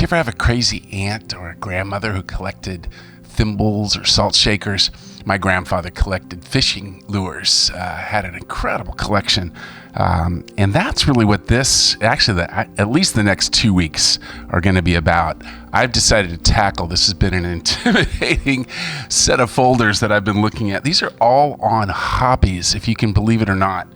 ever have a crazy aunt or a grandmother who collected thimbles or salt shakers? My grandfather collected fishing lures, had an incredible collection. And that's really what at least the next 2 weeks are going to be about. I've decided to tackle, this has been an intimidating set of folders that I've been looking at. These are all on hobbies, if you can believe it or not.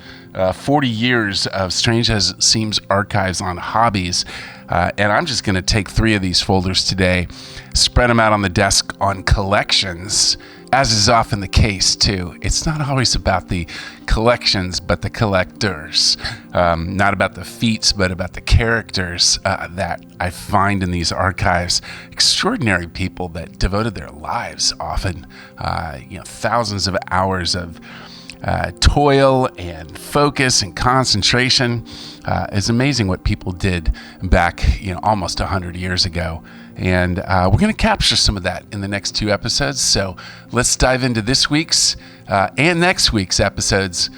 40 years of Strange As It Seems archives on hobbies. And I'm just going to take 3 of these folders today, spread them out on the desk on collections, as is often the case too. It's not always about the collections, but the collectors. Not about the feats, but about the characters that I find in these archives. Extraordinary people that devoted their lives often, thousands of hours of toil and focus and concentration. It's amazing what people did back, almost 100 years ago. And we're going to capture some of that in the next 2 episodes. So let's dive into this week's and next week's episodes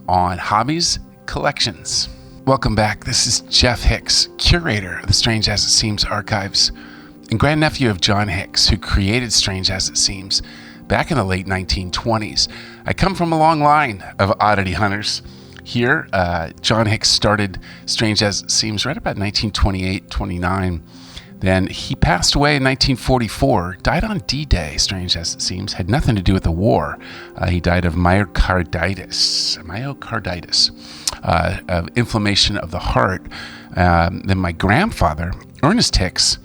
on hobbies, collections. Welcome back. This is Jeff Hicks, curator of the Strange As It Seems archives and grandnephew of John Hicks, who created Strange As It Seems back in the late 1920s. I come from a long line of oddity hunters. Here, John Hicks started Strange As It Seems right about 1928-29. Then he passed away in 1944, died on D-Day, Strange As It Seems, had nothing to do with the war. He died of myocarditis, of inflammation of the heart. Then my grandfather, Ernest Hicks,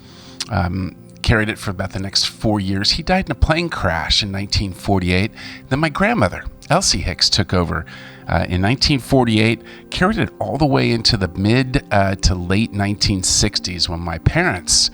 carried it for about the next 4 years. He died in a plane crash in 1948. Then my grandmother, Elsie Hicks, took over in 1948, carried it all the way into the mid to late 1960s when my parents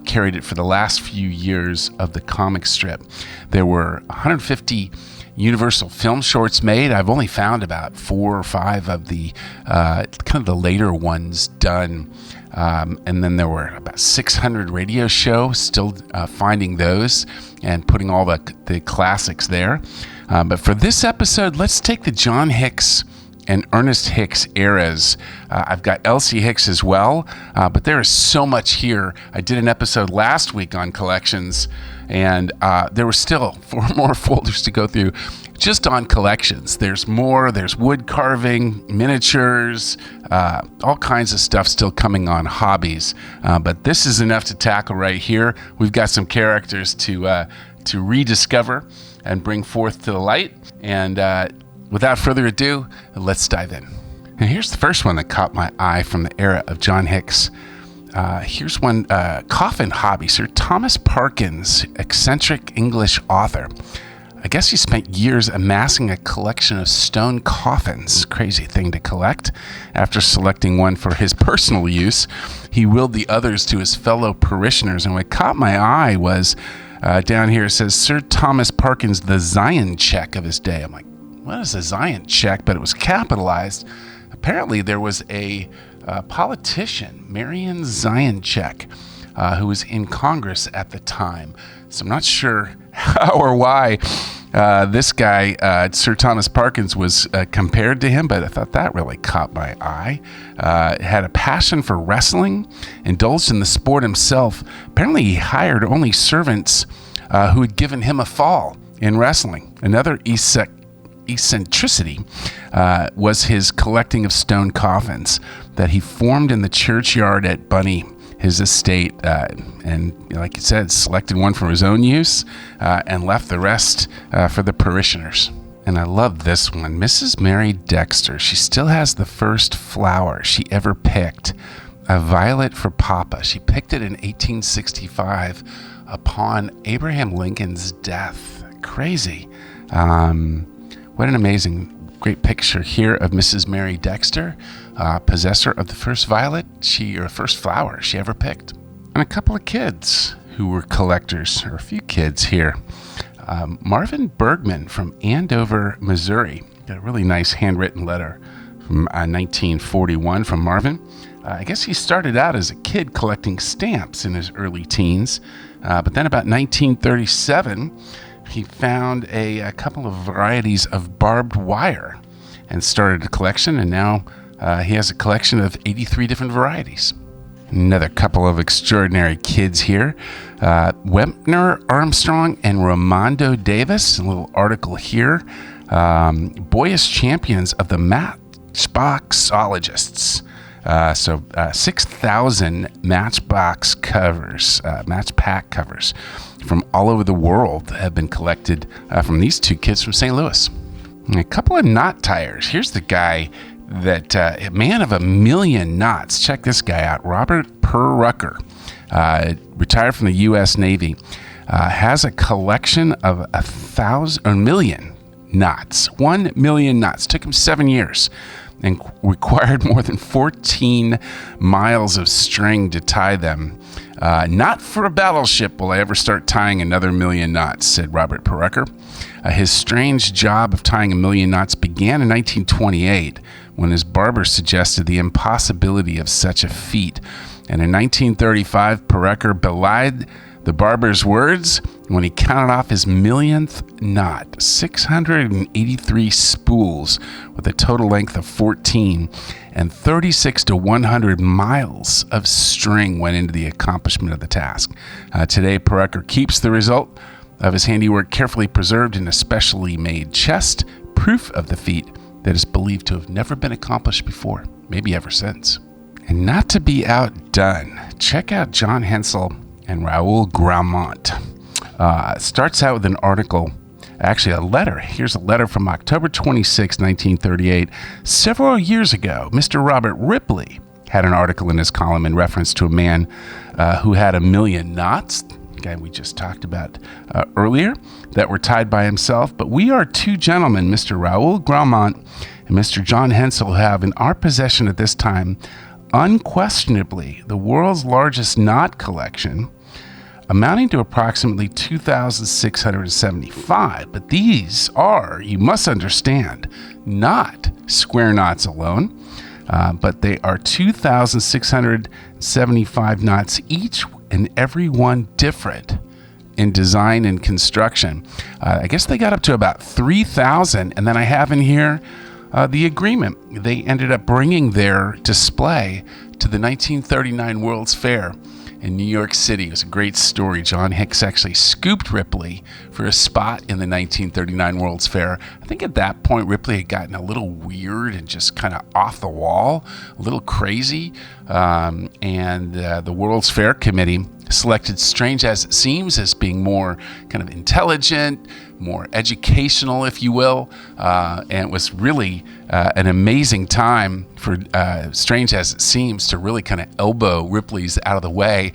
carried it for the last few years of the comic strip. There were 150 Universal film shorts made. I've only found about 4 or 5 of the kind of the later ones done. And then there were about 600 radio shows, still finding those and putting all the classics there. But for this episode, let's take the John Hicks and Ernest Hicks eras. I've got Elsie Hicks as well, but there is so much here. I did an episode last week on collections, and there were still 4 more folders to go through just on collections. There's more. There's wood carving, miniatures, all kinds of stuff still coming on hobbies. But this is enough to tackle right here. We've got some characters to rediscover and bring forth to the light. And without further ado, let's dive in. And here's the first one that caught my eye from the era of John Hicks. Here's one, coffin hobby. Sir Thomas Parkins, eccentric English author. I guess he spent years amassing a collection of stone coffins. Crazy thing to collect. After selecting one for his personal use, he willed the others to his fellow parishioners. And what caught my eye was down here, it says Sir Thomas Parkins, the Zion check of his day. I'm like, what is a Zion check? But it was capitalized. Apparently there was a politician, Marion Zion-Check, who was in Congress at the time. So I'm not sure how or why this guy, Sir Thomas Parkins, was compared to him, but I thought that really caught my eye. Had a passion for wrestling, indulged in the sport himself. Apparently he hired only servants who had given him a fall in wrestling. Another eccentricity was his collecting of stone coffins that he formed in the churchyard at Bunny, his estate, and like he said, selected one for his own use and left the rest for the parishioners. And I love this one. Mrs. Mary Dexter, she still has the first flower she ever picked, a violet for Papa. She picked it in 1865 upon Abraham Lincoln's death. Crazy. What an amazing, great picture here of Mrs. Mary Dexter, possessor of the first violet, first flower she ever picked. And a couple of kids who were collectors, or a few kids here. Marvin Bergman from Andover, Missouri. Got a really nice handwritten letter from 1941 from Marvin. I guess he started out as a kid collecting stamps in his early teens, but then about 1937, he found a couple of varieties of barbed wire and started a collection, and now he has a collection of 83 different varieties. Another couple of extraordinary kids here. Wepner Armstrong and Ramondo Davis. A little article here. Boyish champions of the Matchboxologists. 6,000 Matchbox covers, Match Pack covers from all over the world have been collected from these two kids from St. Louis. And a couple of knot tires. Here's the guy that, a man of 1,000,000 knots. Check this guy out. Robert Perrucker, retired from the U.S. Navy, has a collection of 1,000,000 knots. 1,000,000 knots. Took him 7 years and required more than 14 miles of string to tie them. Not for a battleship will I ever start tying another 1,000,000 knots, said Robert Perrucker. His strange job of tying 1,000,000 knots began in 1928 when his barber suggested the impossibility of such a feat. And in 1935, Perrucker belied the barber's words when he counted off his 1,000,000th knot. 683 spools with a total length of 14 and 36 to 100 miles of string went into the accomplishment of the task. Today, Perrucker keeps the result of his handiwork carefully preserved in a specially made chest, proof of the feat that is believed to have never been accomplished before, maybe ever since. And not to be outdone, check out John Hensel and Raoul Graumont. Starts out with an article, actually a letter. Here's a letter from October 26, 1938. Several years ago, Mr. Robert Ripley had an article in his column in reference to a man who had 1,000,000 knots, the guy we just talked about earlier, that were tied by himself. But we are two gentlemen, Mr. Raoul Graumont and Mr. John Hensel, who have in our possession at this time unquestionably the world's largest knot collection, amounting to approximately 2,675. But these are, you must understand, not square knots alone, but they are 2,675 knots, each and every one different in design and construction. I guess they got up to about 3,000. And then I have in here the agreement. They ended up bringing their display to the 1939 World's Fair in New York City. It was a great story. John Hicks actually scooped Ripley for a spot in the 1939 World's Fair. I think at that point, Ripley had gotten a little weird and just kind of off the wall, a little crazy. And the World's Fair Committee selected Strange as It Seems as being more kind of intelligent, more educational, if you will. And it was really an amazing time for Strange as It Seems to really kind of elbow Ripley's out of the way.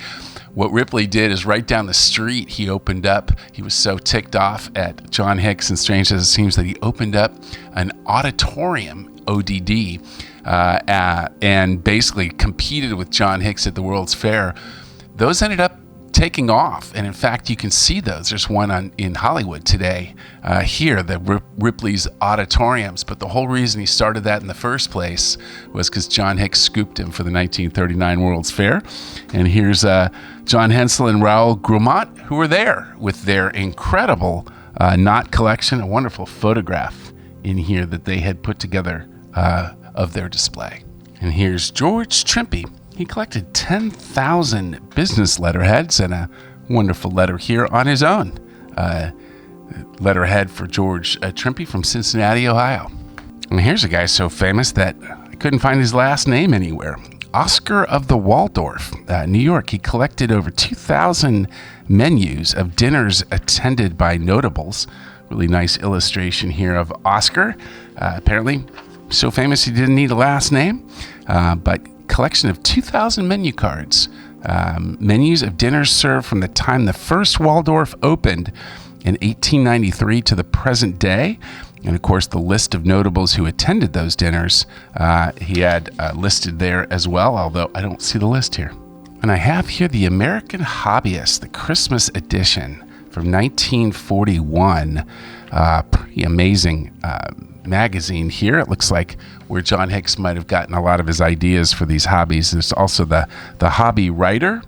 What Ripley did is right down the street, he opened up, he was so ticked off at John Hicks and Strange as It Seems that he opened up an auditorium, ODD, and basically competed with John Hicks at the World's Fair. Those ended up taking off, and in fact, you can see those. There's one in Hollywood today, here, the Ripley's auditoriums. But the whole reason he started that in the first place was because John Hicks scooped him for the 1939 World's Fair. And here's John Hensel and Raoul Graumont, who were there with their incredible knot collection, a wonderful photograph in here that they had put together of their display. And here's George Trimpe. He collected 10,000 business letterheads and a wonderful letter here on his own. Letterhead for George Trimpe from Cincinnati, Ohio. And here's a guy so famous that I couldn't find his last name anywhere. Oscar of the Waldorf, New York. He collected over 2,000 menus of dinners attended by notables. Really nice illustration here of Oscar. Apparently so famous he didn't need a last name, but collection of 2,000 menu cards, menus of dinners served from the time the first Waldorf opened in 1893 to the present day. And of course, the list of notables who attended those dinners, he had listed there as well, although I don't see the list here. And I have here the American Hobbyist, the Christmas edition from 1941. Pretty amazing magazine here. It looks like where John Hicks might have gotten a lot of his ideas for these hobbies. There's also the Hobby Writer,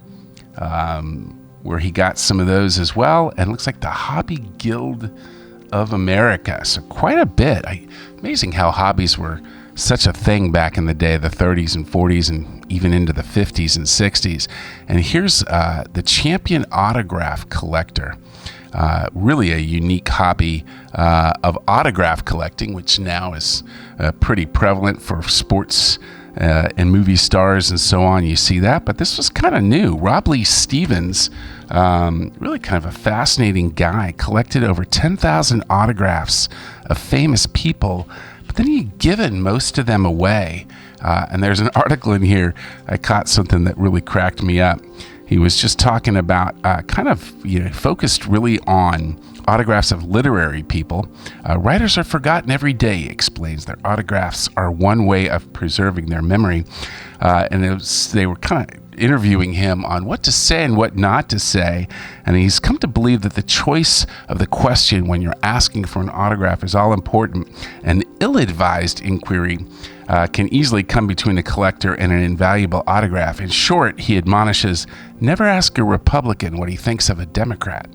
where he got some of those as well. And it looks like the Hobby Guild of America. So quite a bit. Amazing how hobbies were such a thing back in the day, the 30s and 40s and even into the 50s and 60s. And here's the champion autograph collector. Really a unique hobby of autograph collecting, which now is pretty prevalent for sports and movie stars and so on. You see that, but this was kind of new. Rob Lee Stevens, really kind of a fascinating guy, collected over 10,000 autographs of famous people, but then he'd given most of them away. And there's an article in here, I caught something that really cracked me up. He was just talking about focused really on autographs of literary people. Writers are forgotten every day, he explains. Their autographs are one way of preserving their memory. They were kind of interviewing him on what to say and what not to say. And he's come to believe that the choice of the question when you're asking for an autograph is all important. An ill-advised inquiry can easily come between a collector and an invaluable autograph. In short, he admonishes, never ask a Republican what he thinks of a Democrat.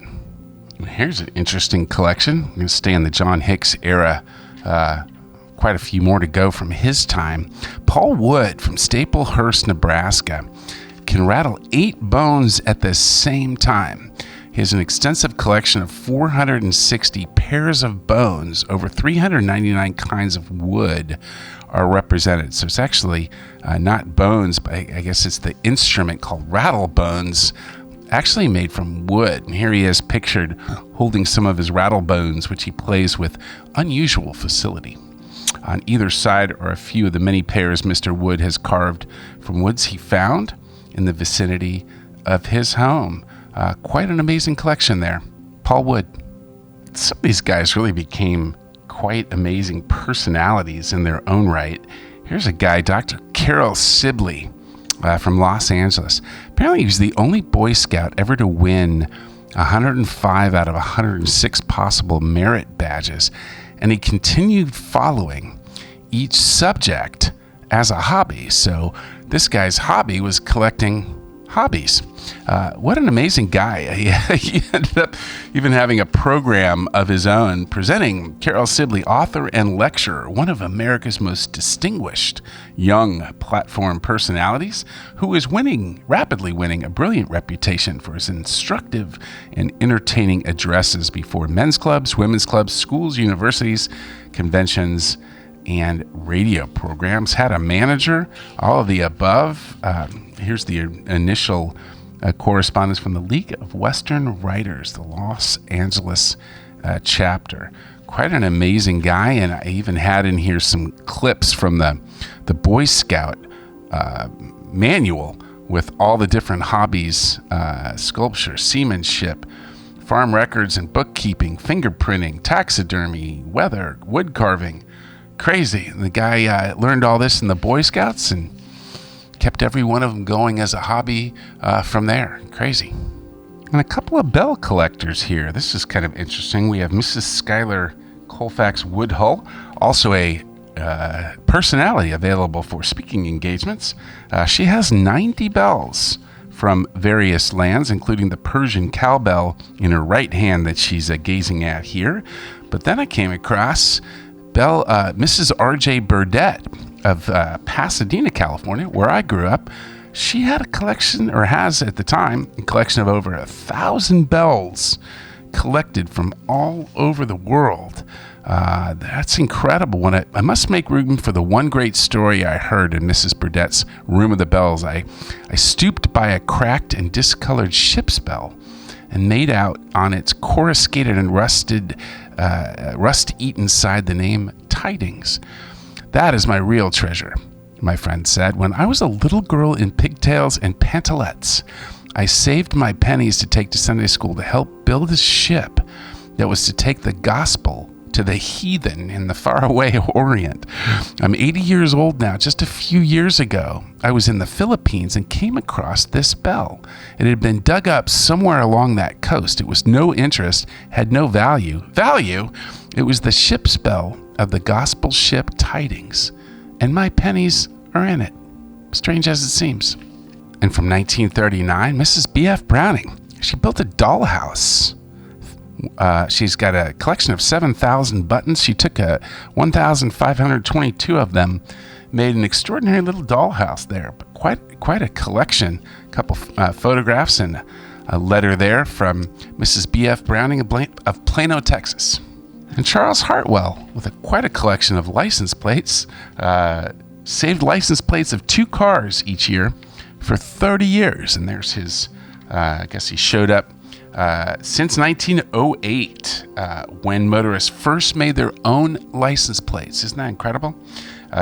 Here's an interesting collection. I'm going to stay in the John Hicks era. Quite a few more to go from his time. Paul Wood from Staplehurst, Nebraska, can rattle 8 bones at the same time. He has an extensive collection of 460 pairs of bones. Over 399 kinds of wood are represented. So it's actually not bones, but I guess it's the instrument called rattle bones, actually made from wood. And here he is pictured holding some of his rattle bones, which he plays with unusual facility. On either side are a few of the many pairs Mr. Wood has carved from woods he found in the vicinity of his home. Quite an amazing collection there. Paul Wood. Some of these guys really became quite amazing personalities in their own right. Here's a guy, Dr. Carol Sibley, from Los Angeles. Apparently he was the only Boy Scout ever to win 105 out of 106 possible merit badges, and he continued following each subject as a hobby. So this guy's hobby was collecting hobbies. What an amazing guy. He ended up even having a program of his own, presenting Carol Sibley, author and lecturer, one of America's most distinguished young platform personalities, who is rapidly winning a brilliant reputation for his instructive and entertaining addresses before men's clubs, women's clubs, schools, universities, conventions, and radio programs. Had a manager, all of the above. Here's the initial correspondence from the League of Western Writers, the Los Angeles chapter. Quite an amazing guy, and I even had in here some clips from the Boy Scout manual with all the different hobbies: sculpture, seamanship, farm records and bookkeeping, fingerprinting, taxidermy, weather, wood carving. Crazy. The guy learned all this in the Boy Scouts and kept every one of them going as a hobby from there. Crazy. And a couple of bell collectors here. This is kind of interesting. We have Mrs. Schuyler Colfax Woodhull, also a personality available for speaking engagements. She has 90 bells from various lands, including the Persian cowbell in her right hand that she's gazing at here. But then I came across Mrs. R.J. Burdett of Pasadena, California, where I grew up. She had a collection, or has at the time, a collection of over 1,000 bells collected from all over the world. That's incredible. When I must make room for the one great story I heard in Mrs. Burdett's Room of the Bells. I stooped by a cracked and discolored ship's bell and made out on its coruscated and rust-eaten side the name Tidings. That is my real treasure, my friend said. When I was a little girl in pigtails and pantalettes, I saved my pennies to take to Sunday school to help build a ship that was to take the gospel to the heathen in the faraway Orient. I'm 80 years old now. Just a few years ago, I was in the Philippines and came across this bell. It had been dug up somewhere along that coast. It was no interest, had no value. Value? It was the ship's bell of the gospel ship Tidings, and my pennies are in it, strange as it seems. And from 1939, Mrs. B.F. Browning, she built a dollhouse She's got a collection of 7,000 buttons. She took 1,522 of them, made an extraordinary little dollhouse there, but quite a collection. A couple photographs and a letter there from Mrs. B.F. Browning of Plano, Texas. And Charles Hartwell, with quite a collection of license plates, saved license plates of 2 cars each year for 30 years. And there's his, I guess he showed up since 1908, when motorists first made their own license plates. Isn't that incredible?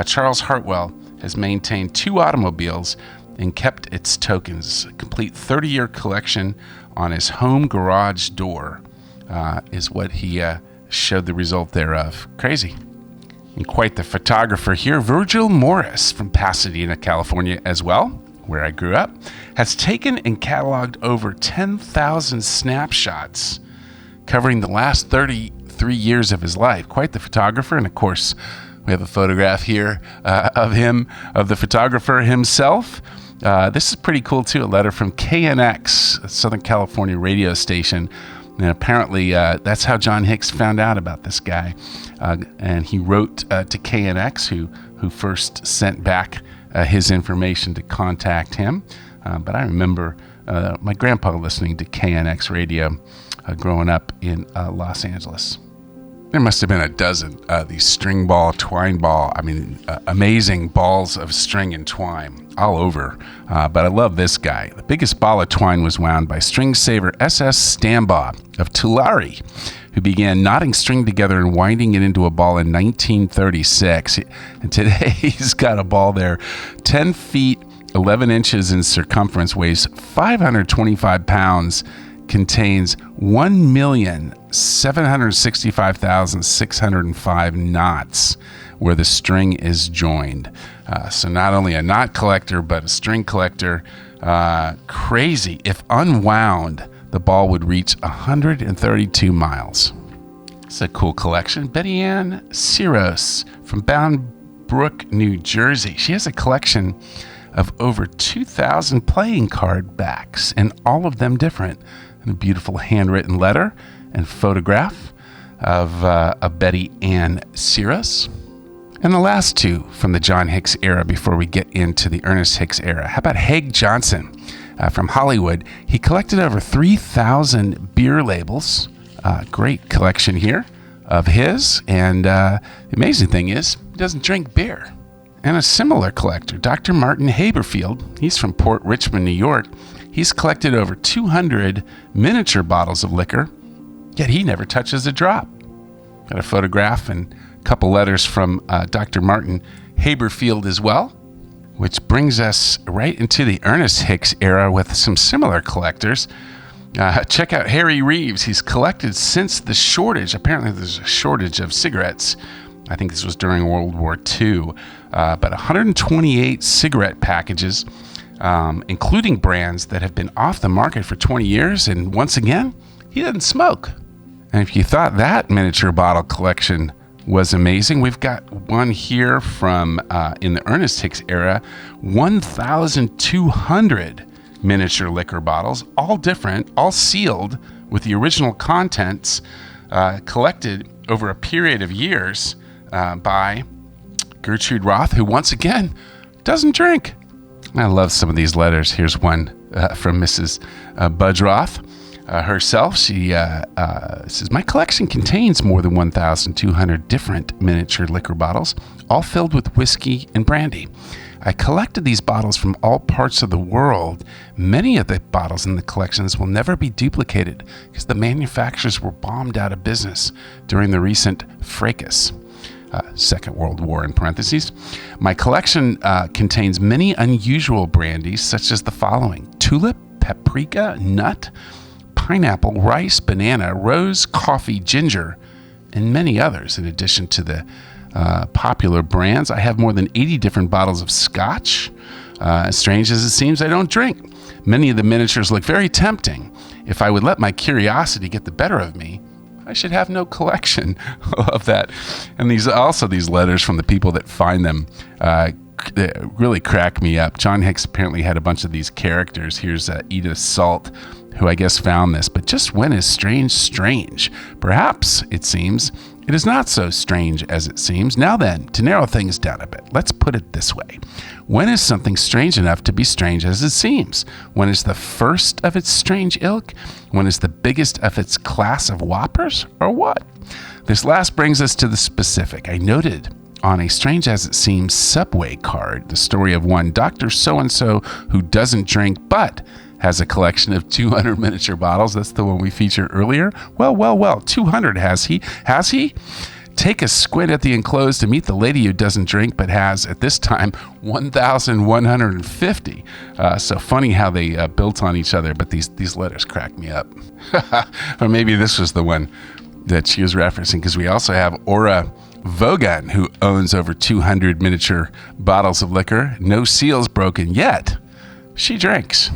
Charles Hartwell has maintained 2 automobiles and kept its tokens. A complete 30-year collection on his home garage door is what he showed the result thereof. Crazy. And quite the photographer here, Virgil Morris from Pasadena, California as well, where I grew up, has taken and cataloged over 10,000 snapshots covering the last 33 years of his life. Quite the photographer. And of course, we have a photograph here of him, of the photographer himself. This is pretty cool too. A letter from KNX, a Southern California radio station. And apparently that's how John Hicks found out about this guy. And he wrote to KNX, who first sent back his information to contact him. But I remember my grandpa listening to KNX radio growing up in Los Angeles. There must have been a dozen these string ball, twine ball, amazing balls of string and twine all over. But I love this guy. The biggest ball of twine was wound by string saver S.S. Stambaugh of Tulare, who began knotting string together and winding it into a ball in 1936. And today he's got a ball there 10 feet, 11 inches in circumference, weighs 525 pounds, contains 1,765,605 knots where the string is joined. So not only a knot collector, but a string collector. Crazy. If unwound, the ball would reach 132 miles. It's a cool collection. Betty Ann Siros from Bound Brook, New Jersey. She has a collection of over 2,000 playing card backs, and all of them different. And a beautiful handwritten letter and photograph of Betty Ann Siros. And the last 2 from the John Hicks era before we get into the Ernest Hicks era. How about Haig Johnson from Hollywood? He collected over 3,000 beer labels. Great collection here of his. And the amazing thing is, he doesn't drink beer. And a similar collector, Dr. Martin Haberfield, he's from Port Richmond, New York. He's collected over 200 miniature bottles of liquor, yet he never touches a drop. Got a photograph and a couple letters from Dr. Martin Haberfield as well, which brings us right into the Ernest Hicks era with some similar collectors. Check out Harry Reeves. He's collected since the shortage. Apparently there's a shortage of cigarettes. I think this was during World War II. But 128 cigarette packages, including brands that have been off the market for 20 years. And once again, he doesn't smoke. And if you thought that miniature bottle collection was amazing, we've got one here from in the Ernest Hicks era, 1,200 miniature liquor bottles, all different, all sealed with the original contents, collected over a period of years by Gertrude Roth, who once again doesn't drink. I love some of these letters. Here's one from Mrs. Budge Roth herself. She says, "My collection contains more than 1,200 different miniature liquor bottles, all filled with whiskey and brandy. I collected these bottles from all parts of the world. Many of the bottles in the collections will never be duplicated because the manufacturers were bombed out of business during the recent fracas." Second World War in parentheses. "My collection contains many unusual brandies, such as the following: tulip, paprika, nut, pineapple, rice, banana, rose, coffee, ginger, and many others. In addition to the popular brands, I have more than 80 different bottles of scotch. As strange as it seems, I don't drink. Many of the miniatures look very tempting. If I would let my curiosity get the better of me, I should have no collection of that." And these letters from the people that find them. really crack me up. John Hicks apparently had a bunch of these characters. Here's Edith Salt, who I guess found this. But just when is strange strange? Perhaps, it seems, it is not so strange as it seems. Now then, to narrow things down a bit, let's put it this way. When is something strange enough to be strange as it seems? When is the first of its strange ilk? When is the biggest of its class of whoppers? Or what? This last brings us to the specific. I noted on a strange as it seems subway card the story of one Dr. So-and-so who doesn't drink but has a collection of 200 miniature bottles. That's the one we featured earlier. Well, 200 has he? Has he? Take a squint at the enclosed to meet the lady who doesn't drink but has, at this time, 1,150. So funny how they built on each other, but these letters crack me up. Or maybe this was the one that she was referencing, because we also have Aura Vogan, who owns over 200 miniature bottles of liquor. No seals broken yet. She drinks.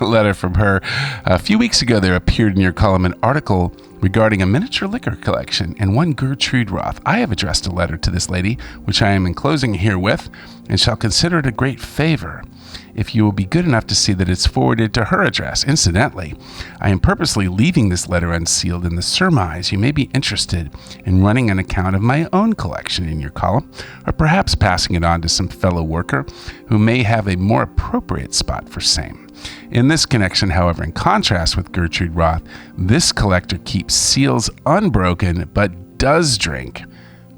A letter from her. A few weeks ago, there appeared in your column an article regarding a miniature liquor collection, and one Gertrude Roth. I have addressed a letter to this lady, which I am enclosing herewith, and shall consider it a great favor if you will be good enough to see that it's forwarded to her address. Incidentally, I am purposely leaving this letter unsealed in the surmise you may be interested in running an account of my own collection in your column, or perhaps passing it on to some fellow worker who may have a more appropriate spot for same. In this connection, however, in contrast with Gertrude Roth, this collector keeps seals unbroken but does drink,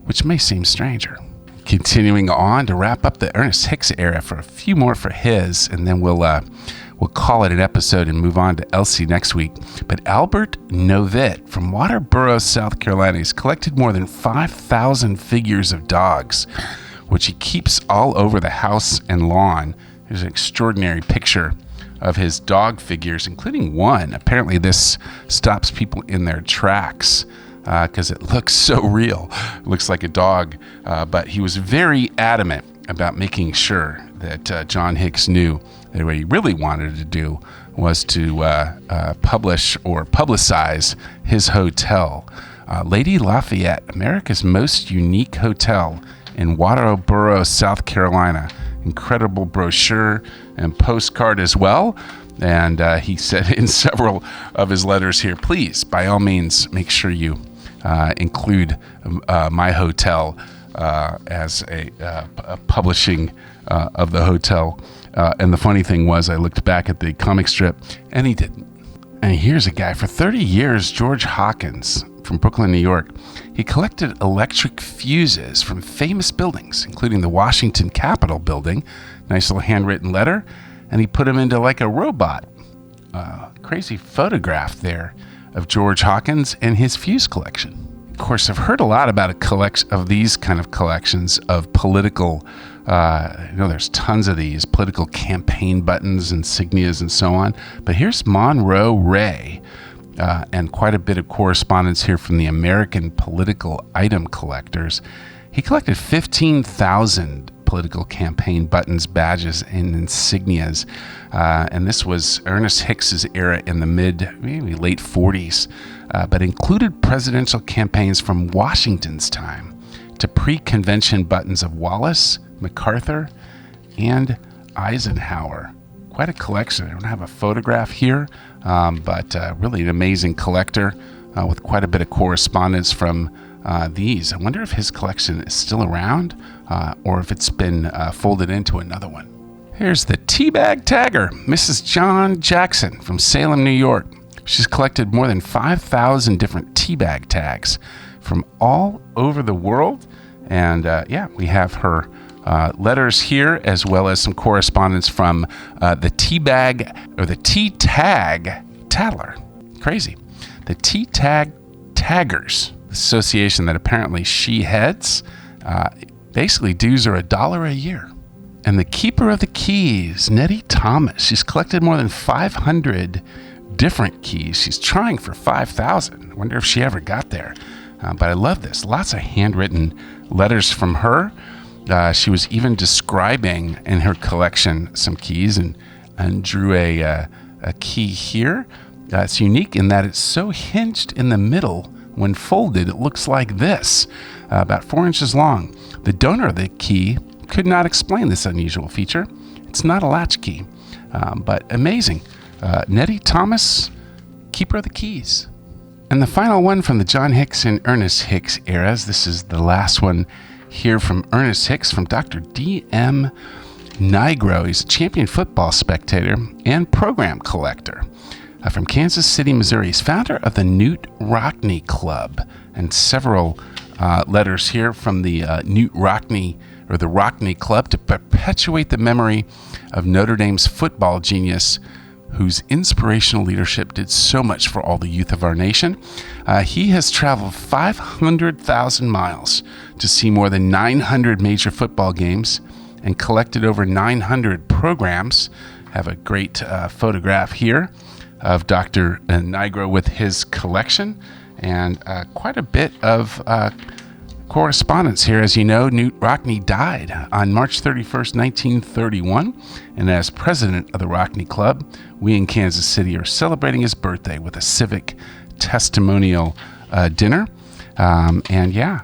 which may seem stranger. Continuing on to wrap up the Ernest Hicks era for a few more for his, and then we'll call it an episode and move on to Elsie next week. But Albert Novitt from Waterboro, South Carolina, has collected more than 5,000 figures of dogs, which he keeps all over the house and lawn. There's an extraordinary picture of his dog figures, including one. Apparently this stops people in their tracks because it looks so real. It looks like a dog, but he was very adamant about making sure that John Hicks knew that what he really wanted to do was to publish or publicize his hotel. Lady Lafayette, America's most unique hotel in Waterboro, South Carolina. Incredible brochure and postcard as well. And he said in several of his letters here, please, by all means, make sure you include my hotel as a publishing of the hotel. And the funny thing was, I looked back at the comic strip, and he didn't. And here's a guy, for 30 years, George Hawkins from Brooklyn, New York. He collected electric fuses from famous buildings, including the Washington Capitol building. Nice little handwritten letter. And he put them into like a robot. Crazy photograph there of George Hawkins and his fuse collection. Of course, I've heard a lot about a collection of these kind of collections of political, there's tons of these political campaign buttons, insignias, and so on. But here's Monroe Ray, and quite a bit of correspondence here from the American Political Item Collectors. He collected 15,000 political campaign buttons, badges, and insignias. And this was Ernest Hicks's era in the maybe late 40s, but included presidential campaigns from Washington's time to pre-convention buttons of Wallace, MacArthur, and Eisenhower. Quite a collection. I don't have a photograph here, but really an amazing collector with quite a bit of correspondence from these. I wonder if his collection is still around or if it's been folded into another one. Here's the Teabag Tagger, Mrs. John Jackson from Salem, New York. She's collected more than 5,000 different teabag tags from all over the world. And we have her letters here, as well as some correspondence from the Teabag, or the T-Tag Tattler. Crazy. The T-Tag Taggers Association that apparently she heads. Basically, dues are $1 a year. And the Keeper of the Keys, Nettie Thomas. She's collected more than 500 different keys. She's trying for 5,000. I wonder if she ever got there. But I love this. Lots of handwritten letters from her. She was even describing in her collection some keys and drew a key here. It's unique in that it's so hinged in the middle. When folded, it looks like this, about 4 inches long. The donor of the key could not explain this unusual feature. It's not a latchkey, but amazing. Nettie Thomas, keeper of the keys. And the final one from the John Hicks and Ernest Hicks eras. This is the last one here from Ernest Hicks, from Dr. D.M. Nigro. He's a champion football spectator and program collector from Kansas City, Missouri. He's founder of the Newt Rockne Club, and several letters here from the Newt Rockne, or the Rockne Club, to perpetuate the memory of Notre Dame's football genius, whose inspirational leadership did so much for all the youth of our nation. He has traveled 500,000 miles to see more than 900 major football games and collected over 900 programs. I have a great photograph here of Dr. Nigro with his collection, and quite a bit of correspondence here. As you know, Newt Rockne died on March 31st, 1931, and as president of the Rockne Club, we in Kansas City are celebrating his birthday with a civic testimonial dinner. And yeah,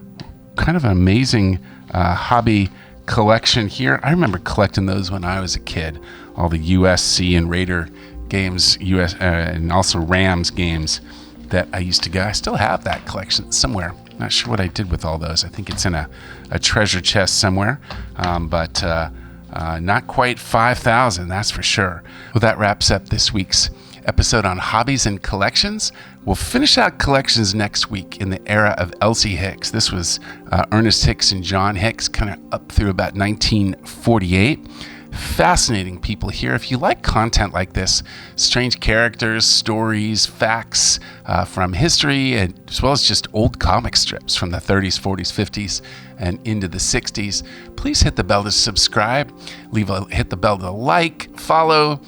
kind of an amazing hobby collection here. I remember collecting those when I was a kid, all the USC and Raider games, and also Rams games that I used to go. I still have that collection somewhere. Not sure what I did with all those. I think it's in a treasure chest somewhere, but not quite 5,000, that's for sure. Well, that wraps up this week's episode on hobbies and collections. We'll finish out collections next week in the era of Elsie Hicks. This was Ernest Hicks and John Hicks, kind of up through about 1948. Fascinating people here. If you like content like this, strange characters, stories, facts from history, as well as just old comic strips from the 30s, 40s, 50s, and into the 60s, please hit the bell to subscribe. Hit the bell to like, follow.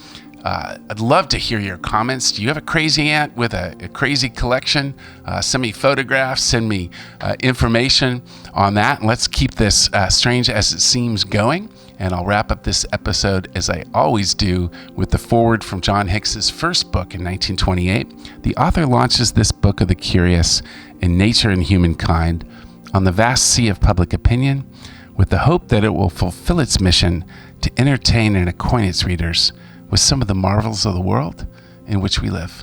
I'd love to hear your comments. Do you have a crazy aunt with a crazy collection? Send me photographs, send me information on that, and let's keep this Strange as It Seems going. And I'll wrap up this episode, as I always do, with the foreword from John Hicks's first book in 1928. The author launches this book of the curious in nature and humankind on the vast sea of public opinion, with the hope that it will fulfill its mission to entertain and acquaint its readers with some of the marvels of the world in which we live.